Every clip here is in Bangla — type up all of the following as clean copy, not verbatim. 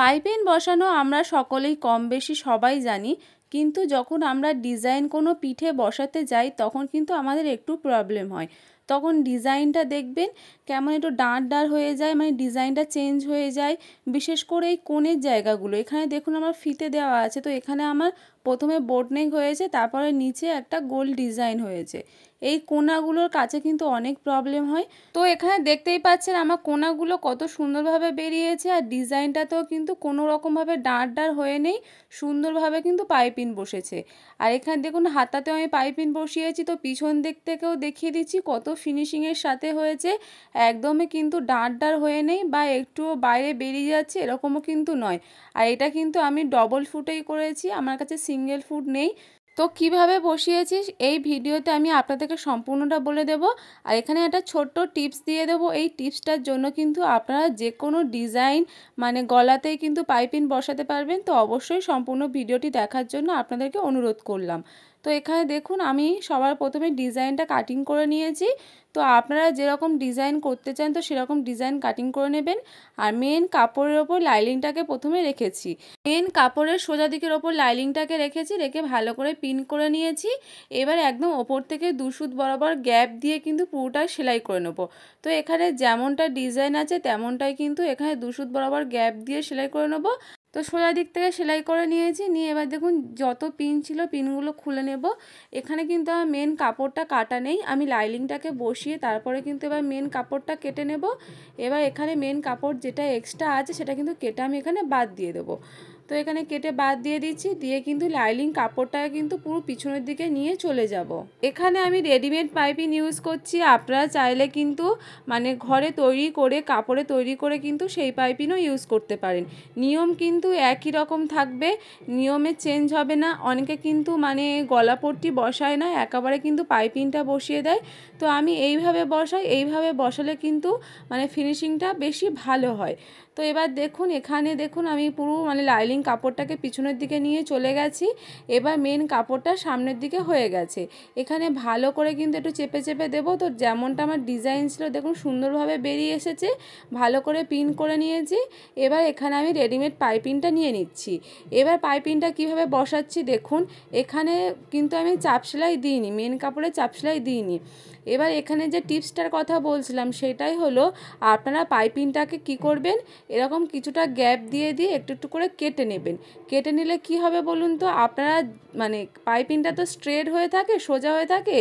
পাইপিং বসানো আমরা সকলেই কম বেশি সবাই জানি, কিন্তু যখন আমরা ডিজাইন কোনো পিঠে বসাতে যাই তখন কিন্তু আমাদের একটু প্রবলেম হয়। তখন ডিজাইনটা দেখবেন কেমন একটু ডাঁট ডাঁট হয়ে যায়, মানে ডিজাইনটা চেঞ্জ হয়ে যায়। বিশেষ করে এই কোণের জায়গাগুলো, এখানে দেখুন আমার ফিতে দেওয়া আছে, তো এখানে আমার প্রথমে বোট নেক হয়েছে, তারপরে নিচে একটা গোল ডিজাইন হয়েছে। এই কোণাগুলোর কাছে কিন্তু অনেক প্রবলেম হয়। তো এখানে দেখতেই পাচ্ছেন আমার কোণাগুলো কত সুন্দরভাবে বেরিয়েছে, আর ডিজাইনটাতেও কিন্তু কোনো রকমভাবে ডাঁট ডাঁট হয়ে নেই, সুন্দরভাবে কিন্তু পাইপিং বসেছে। আর এখানে দেখুন হাতাতেও আমি পাইপিং বসিয়েছি, তো পিছন দিক থেকেও দেখিয়ে দিচ্ছি কত ফিনিশিংয়ের সাথে হয়েছে। একদমই কিন্তু ডাঁট ডাঁট হয়ে নেই বা একটুও বাইরে বেরিয়ে যাচ্ছে এরকমও কিন্তু নয়। আর এটা কিন্তু আমি ডবল ফুটেই করেছি, আমার কাছে সিঙ্গেল ফুট নেই। তো কিভাবে বসিয়েছি এই ভিডিওতে আমি আপনাদেরকে সম্পূর্ণটা বলে দেব। আর এখানে একটা ছোট্ট টিপস দিয়ে দেবো। এই টিপসটার জন্য কিন্তু আপনারা যে কোনো ডিজাইন মানে গলাতেই কিন্তু পাইপিং বসাতে পারবেন। তো অবশ্যই সম্পূর্ণ ভিডিওটি দেখার জন্য আপনাদেরকে অনুরোধ করলাম। তো এখানে দেখুন আমি সবার প্রথমে ডিজাইনটা কাটিং করে নিয়েছি। তো আপনারা যেরকম ডিজাইন করতে চান তো সেরকম ডিজাইন কাটিং করে নেবেন। আর মেন কাপড়ের ওপর লাইনিংটাকে প্রথমে রেখেছি, মেন কাপড়ের সোজা দিকের ওপর লাইনিংটাকে রেখেছি, রেখে ভালো করে পিন করে নিয়েছি। এবার একদম ওপর থেকে 2 সুত বরাবর গ্যাপ দিয়ে কিন্তু পুরোটা সেলাই করে নেব। তো এখানে যেমনটা ডিজাইন আছে তেমনটাই কিন্তু এখানে 2 সুত বরাবর গ্যাপ দিয়ে সেলাই করে নেব। তো সোজা দিক থেকে সেলাই করে নিয়েছি, নিয়ে এবার দেখুন যত পিন ছিল পিনগুলো খুলে নেব। এখানে কিন্তু আমার মেন কাপড়টা কাটা নেই, আমি লাইনিংটাকে বসিয়ে তারপরে কিন্তু এবার মেন কাপড়টা কেটে নেব। এবার এখানে মেন কাপড় যেটা এক্সট্রা আছে সেটা কিন্তু কেটে আমি এখানে বাদ দিয়ে দেবো। তো এখানে কেটে বাদ দিয়ে দিচ্ছি, দিয়ে কিন্তু লাইনিং কাপড়টাকে কিন্তু পুরো পিছনের দিকে নিয়ে চলে যাব। এখানে আমি রেডিমেড পাইপিং ইউজ করছি, আপনারা চাইলে কিন্তু মানে ঘরে তৈরি করে কাপড়ে তৈরি করে কিন্তু সেই পাইপিংও ইউজ করতে পারেন। নিয়ম কিন্তু একই রকম থাকবে, নিয়মে চেঞ্জ হবে না। অনেকে কিন্তু মানে গলাপট্টি বসায় না, একেবারে কিন্তু পাইপিংটা বসিয়ে দেয়। তো আমি এইভাবে বসাই, এইভাবে বসালে কিন্তু মানে ফিনিশিংটা বেশি ভালো হয়। তো এবার দেখুন এখানে দেখুন আমি পুরো মানে লাইনিং কাপড়টাকে পিছনের দিকে নিয়ে চলে গেছি। এবার মেন কাপড়টা সামনের দিকে হয়ে গেছে। এখানে ভালো করে কিন্তু একটু চেপে চেপে দেবো। তো যেমনটা আমার ডিজাইন ছিল দেখুন সুন্দরভাবে বেরিয়ে এসেছে, ভালো করে পিন করে নিয়েছি। এবার এখানে আমি রেডিমেড পাইপিংটা নিয়ে নিচ্ছি। এবার পাইপিংটা কিভাবে বসাচ্ছি দেখুন, এখানে কিন্তু আমি চাপ সেলাই দিইনি, মেন কাপড়ে চাপ সেলাই দিইনি। এবার এখানে যে টিপসটার কথা বলছিলাম সেটাই হলো, আপনারা পাইপিংটাকে কি করবেন, এরকম কিছুটা গ্যাপ দিয়ে দিয়ে একটু একটু করে কেটে নেবেন। কেটে নিলে কি হবে বলুন তো, আপনারা মানে পাইপিংটা তো স্ট্রেট হয়ে থাকে, সোজা হয়ে থাকে,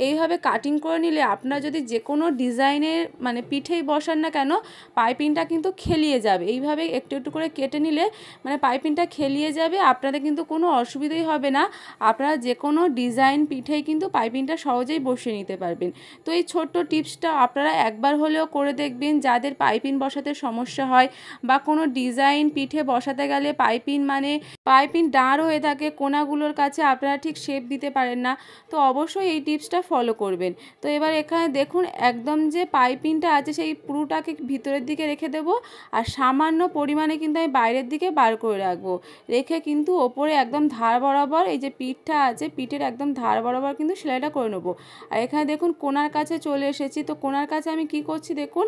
এইভাবে কাটিং করে নিলে আপনারা যদি যে কোনো ডিজাইনের মানে পিঠেই বসান না কেন পাইপিংটা কিন্তু খেলিয়ে যাবে। এইভাবে একটু একটু করে কেটে নিলে মানে পাইপিংটা খেলিয়ে যাবে, আপনাদের কিন্তু কোনো অসুবিধাই হবে না। আপনারা যে কোনো ডিজাইন পিঠেই কিন্তু পাইপিংটা সহজেই বসিয়ে নিতে পারবেন। তো এই ছোট্ট টিপসটা আপনারা একবার হলেও করে দেখবেন, যাদের পাইপিং বসাতে সমস্যা হয় বা কোনো ডিজাইন পিঠে বসাতে গেলে পাইপিং দাঁড় হয়ে থাকে, কোণাগুলোর কাছে আপনারা ঠিক শেপ দিতে পারেন না, তো অবশ্যই এই টিপসটা ফলো করবেন। তো এবার এখানে দেখুন একদম যে পাইপিংটা আছে সেই পুরোটাকে ভিতরের দিকে রেখে দেবো, আর সামান্য পরিমাণে কিন্তু আমি বাইরের দিকে বার করে রাখবো। রেখে কিন্তু ওপরে একদম ধার বরাবর এই যে পিঠটা আছে পিঠের একদম ধার বরাবর কিন্তু সেলাইটা করে নেবো। আর এখানে দেখুন কোণার কাছে চলে এসেছি। তো কোণার কাছে আমি কি করছি দেখুন,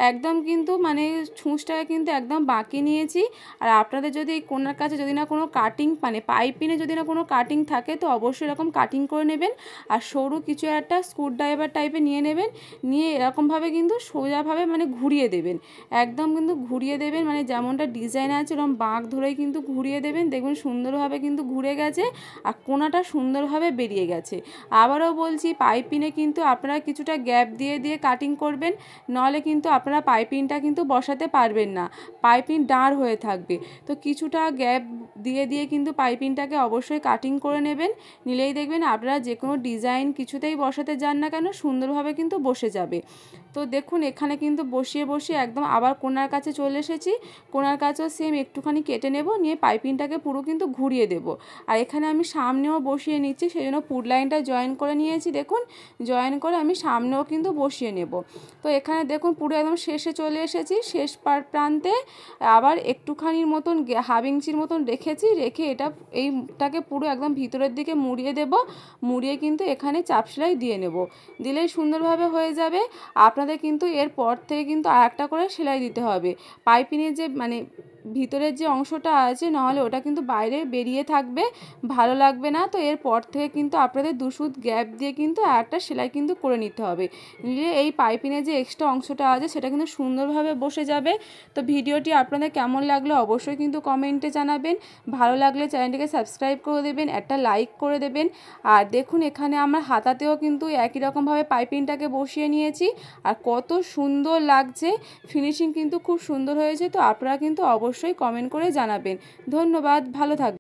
একদম কিন্তু মানে ছুঁচটাকে কিন্তু একদম বাঁকিয়ে নিয়েছি। আর আপনাদের যদি এই কোণার কাছে যদি না কোনো কাটিং মানে পাইপিংয়ে যদি না কোনো কাটিং থাকে তো অবশ্যই এরকম কাটিং করে নেবেন। আর সরু কিছু একটা স্ক্রুড্রাইভার টাইপের নিয়ে নেবেন, নিয়ে এরকমভাবে কিন্তু সোজাভাবে মানে ঘুরিয়ে দেবেন, একদম কিন্তু ঘুরিয়ে দেবেন, মানে যেমনটা ডিজাইন আছে এরকম বাঁক ধরেই কিন্তু ঘুরিয়ে দেবেন। দেখবেন সুন্দরভাবে কিন্তু ঘুরে গেছে আর কোণাটা সুন্দরভাবে বেরিয়ে গেছে। আবারও বলছি পাইপিংয়ে কিন্তু আপনারা কিছুটা গ্যাপ দিয়ে দিয়ে কাটিং করবেন, নাহলে কিন্তু আপনারা পাইপিংটা কিন্তু বসাতে পারবেন না, পাইপিং দাঁড় হয়ে থাকবে। তো কিছুটা গ্যাপ দিয়ে দিয়ে কিন্তু পাইপিংটাকে অবশ্যই কাটিং করে নেবেন, নিলেই দেখবেন আপনারা যে কোনো ডিজাইন কিছুতেই বসাতে যান না কেন সুন্দরভাবে কিন্তু বসে যাবে। তো দেখুন এখানে কিন্তু বসিয়ে বসিয়ে একদম আবার কোণার কাছে চলে এসেছি। কোণার কাছেও সেম একটুখানি কেটে নেব, নিয়ে পাইপিংটাকে পুরো কিন্তু ঘুরিয়ে দেব। আর এখানে আমি সামনেও বসিয়ে নিচ্ছি, সেই জন্য পুট লাইনটা জয়েন করে নিয়েছি। দেখুন জয়েন করে আমি সামনেও কিন্তু বসিয়ে নেব। তো এখানে দেখুন পুরো একদম শেষে চলে এসেছি, শেষ প্রান্তে আবার একটুখানির মতন হাফ ইঞ্চির মতন রেখেছি, রেখে এইটাকে পুরো একদম ভিতরের দিকে মুড়িয়ে দেব। মুড়িয়ে কিন্তু এখানে চাপ সেলাই দিয়ে নেব, দিলেই সুন্দরভাবে হয়ে যাবে। আপনাদের কিন্তু এরপর থেকে কিন্তু আর একটা করে সেলাই দিতে হবে। পাইপিংয়ের যে মানে ভিতরের যে অংশটা আছে, নাহলে ওটা কিন্তু বাইরে বেরিয়ে থাকবে, ভালো লাগবে না। তো এরপর থেকে কিন্তু আপনাদের 2 সুত গ্যাপ দিয়ে কিন্তু একটা সেলাই কিন্তু করে নিতে হবে, নিলে এই পাইপিংয়ের যে এক্সট্রা অংশটা আছে সেটা কিন্তু সুন্দরভাবে বসে যাবে। তো ভিডিওটি আপনাদের কেমন লাগলো অবশ্যই কিন্তু কমেন্টে জানাবেন। ভালো লাগলে চ্যানেলটিকে সাবস্ক্রাইব করে দেবেন, একটা লাইক করে দেবেন। আর দেখুন এখানে আমার হাতাতেও কিন্তু একই রকমভাবে পাইপিংটাকে বসিয়ে নিয়েছি, আর কত সুন্দর লাগছে, ফিনিশিং কিন্তু খুব সুন্দর হয়েছে। তো আপনারা কিন্তু অবশ্যই কমেন্ট করে জানাবেন। ধন্যবাদ, ভালো থাকবেন।